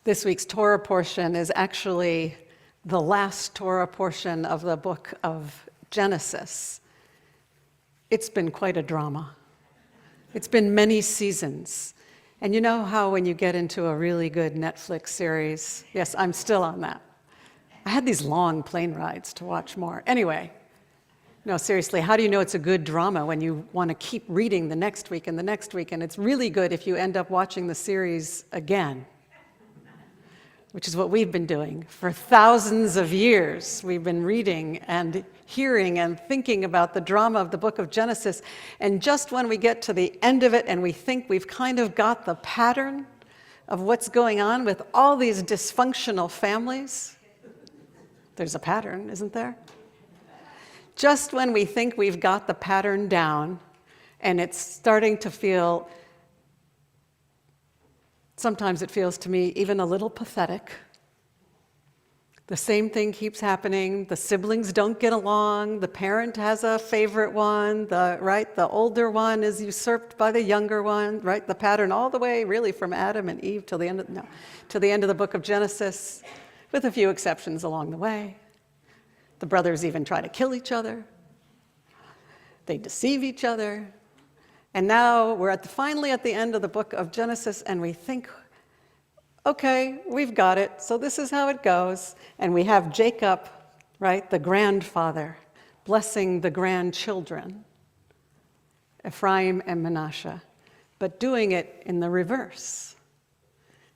This week's Torah portion is actually the last Torah portion of the book of Genesis. It's been quite a drama. It's been many seasons. And you know how when you get into a really good Netflix series, yes, I'm still on that. I had these long plane rides to watch more. Anyway, no, seriously, how do you know it's a good drama when you want to keep reading the next week and the next week? And it's really good if you end up watching the series again, which is what we've been doing for thousands of years. We've been reading and hearing and thinking about the drama of the book of Genesis. And just when we get to the end of it and we think we've kind of got the pattern of what's going on with all these dysfunctional families, there's a pattern, isn't there? Just when we think we've got the pattern down and it's starting to feel, sometimes it feels to me even a little pathetic. The same thing keeps happening. The siblings don't get along. The parent has a favorite one, the older one is usurped by the younger one, right? The pattern all the way really from Adam and Eve till the end of the book of Genesis, with a few exceptions along the way. The brothers even try to kill each other. They deceive each other. And now we're finally at the end of the book of Genesis, and we think, okay, we've got it. So this is how it goes. And we have Jacob, right, the grandfather, blessing the grandchildren, Ephraim and Manasseh, but doing it in the reverse.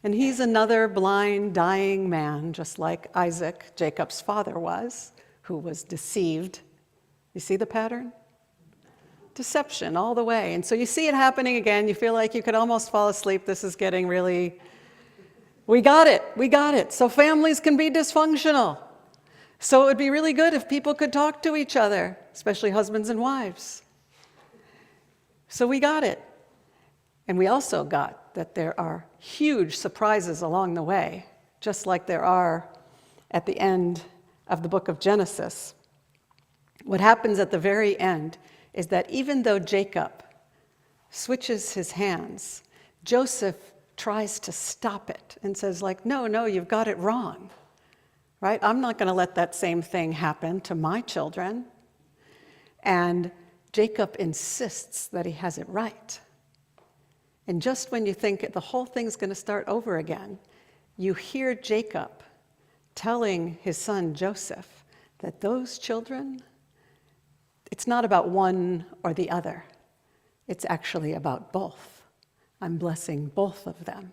And he's another blind, dying man, just like Isaac, Jacob's father was, who was deceived. You see the pattern? Deception all the way. And so you see it happening again. You feel like you could almost fall asleep. This is getting really, we got it. So families can be dysfunctional. So it would be really good if people could talk to each other, especially husbands and wives. So we got it. And we also got that there are huge surprises along the way, just like there are at the end of the book of Genesis. What happens at the very end is that even though Jacob switches his hands, Joseph tries to stop it and says, like, no, you've got it wrong, right? I'm not going to let that same thing happen to my children. And Jacob insists that he has it right. And just when you think the whole thing's going to start over again, you hear Jacob telling his son Joseph that those children, it's not about one or the other. It's actually about both. I'm blessing both of them.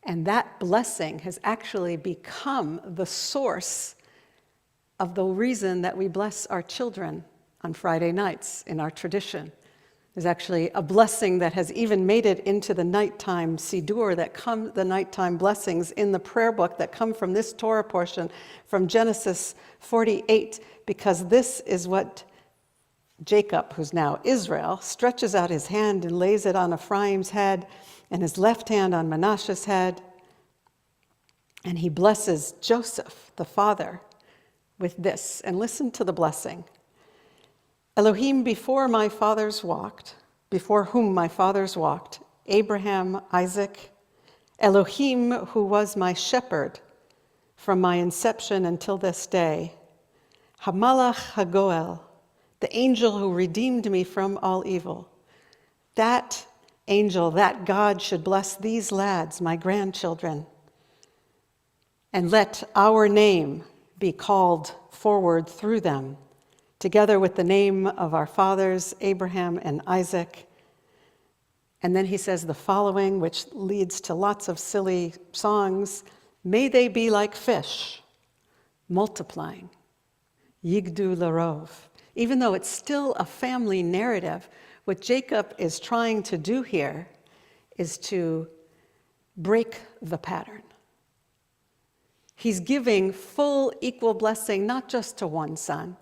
And that blessing has actually become the source of the reason that we bless our children on Friday nights in our tradition. There's actually a blessing that has even made it into the nighttime Siddur, the nighttime blessings in the prayer book that come from this Torah portion from Genesis 48, because this is what Jacob, who's now Israel, stretches out his hand and lays it on Ephraim's head and his left hand on Manasseh's head. And he blesses Joseph, the father, with this. And listen to the blessing. Elohim, before whom my fathers walked, Abraham, Isaac, Elohim, who was my shepherd from my inception until this day, Hamalach Hagoel, the angel who redeemed me from all evil. That angel, that God should bless these lads, my grandchildren, and let our name be called forward through them, together with the name of our fathers, Abraham and Isaac. And then he says the following, which leads to lots of silly songs. May they be like fish, multiplying, yigdu larov. Even though it's still a family narrative, what Jacob is trying to do here is to break the pattern. He's giving full equal blessing, not just to one son,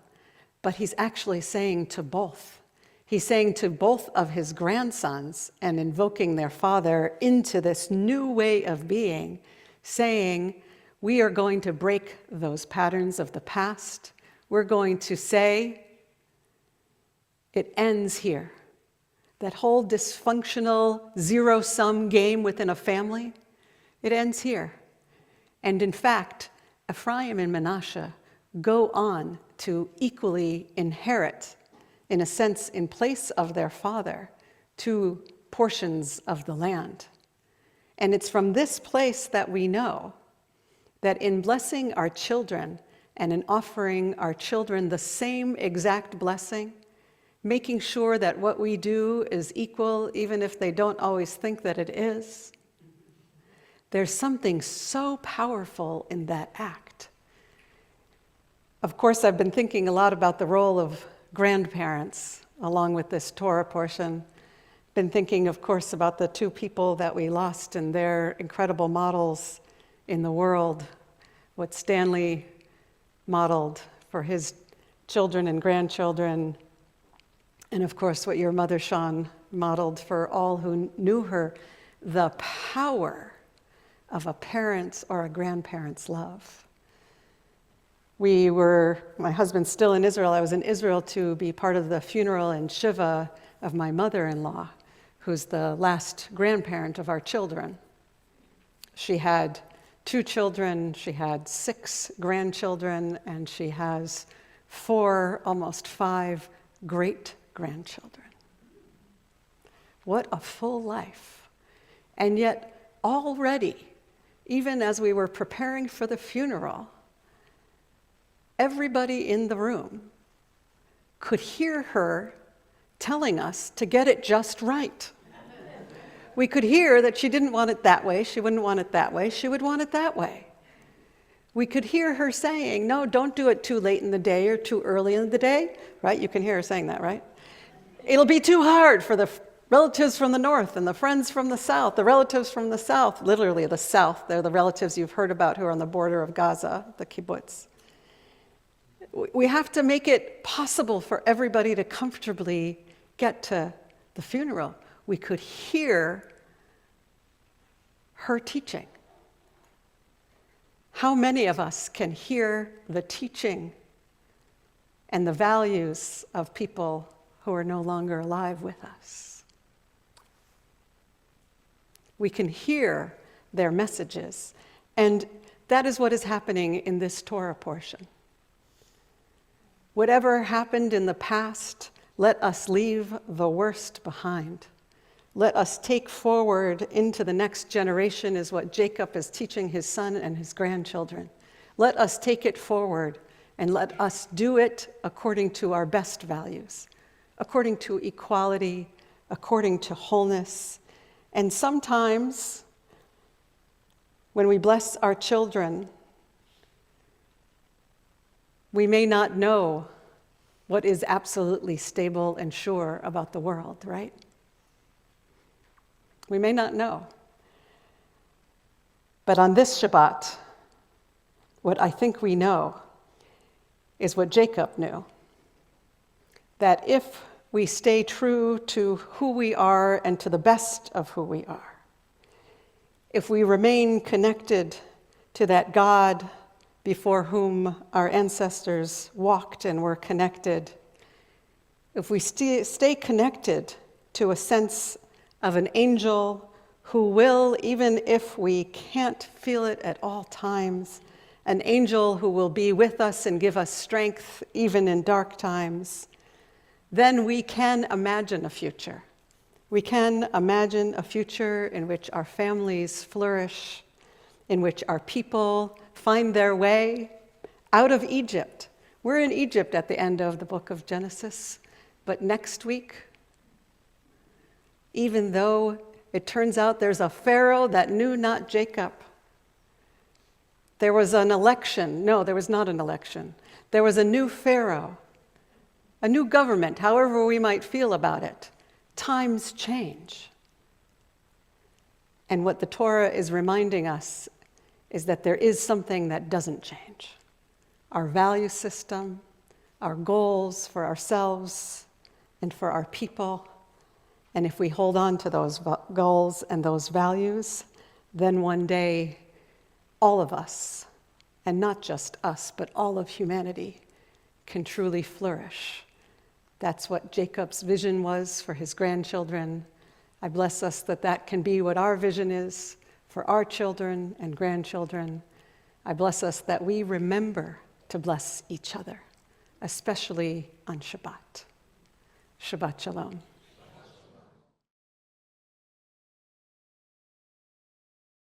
but he's actually saying to both. He's saying to both of his grandsons and invoking their father into this new way of being, saying, we are going to break those patterns of the past. We're going to say, it ends here. That whole dysfunctional zero-sum game within a family, it ends here. And in fact, Ephraim and Manasseh go on to equally inherit, in a sense, in place of their father, 2 portions of the land. And it's from this place that we know that in blessing our children and in offering our children the same exact blessing, making sure that what we do is equal, even if they don't always think that it is, there's something so powerful in that act. Of course, I've been thinking a lot about the role of grandparents along with this Torah portion. Been thinking, of course, about the 2 people that we lost and their incredible models in the world, what Stanley modeled for his children and grandchildren, and of course what your mother, Sean, modeled for all who knew her, the power of a parent's or a grandparent's love. My husband's still in Israel. I was in Israel to be part of the funeral and Shiva of my mother-in-law, who's the last grandparent of our children. She had 2 children, she had 6 grandchildren, and she has 4, almost 5 great-grandchildren. What a full life. And yet already, even as we were preparing for the funeral, everybody in the room could hear her telling us to get it just right. We could hear that she didn't want it that way, she wouldn't want it that way, she would want it that way. We could hear her saying, no, don't do it too late in the day or too early in the day, right? You can hear her saying that, right? It'll be too hard for the relatives from the north and the friends from the south, the relatives from the south, literally the south, they're the relatives you've heard about who are on the border of Gaza, the kibbutz. We have to make it possible for everybody to comfortably get to the funeral. We could hear her teaching. How many of us can hear the teaching and the values of people who are no longer alive with us? We can hear their messages, and that is what is happening in this Torah portion. Whatever happened in the past, let us leave the worst behind. Let us take forward into the next generation is what Jacob is teaching his son and his grandchildren. Let us take it forward and let us do it according to our best values, according to equality, according to wholeness. And sometimes when we bless our children, we may not know what is absolutely stable and sure about the world, right? We may not know. But on this Shabbat, what I think we know is what Jacob knew, that if we stay true to who we are and to the best of who we are, if we remain connected to that God before whom our ancestors walked and were connected, if we stay connected to a sense of an angel who will, even if we can't feel it at all times, an angel who will be with us and give us strength even in dark times, then we can imagine a future. We can imagine a future in which our families flourish, in which our people find their way out of Egypt. We're in Egypt at the end of the book of Genesis, but next week, even though it turns out there's a Pharaoh that knew not Jacob, there was an election. No, there was not an election. There was a new Pharaoh, a new government, however we might feel about it. Times change. And what the Torah is reminding us is that there is something that doesn't change. Our value system, our goals for ourselves and for our people. And if we hold on to those goals and those values, then one day all of us, and not just us, but all of humanity, can truly flourish. That's what Jacob's vision was for his grandchildren. I bless us that that can be what our vision is for our children and grandchildren, I bless us that we remember to bless each other, especially on Shabbat. Shabbat Shalom.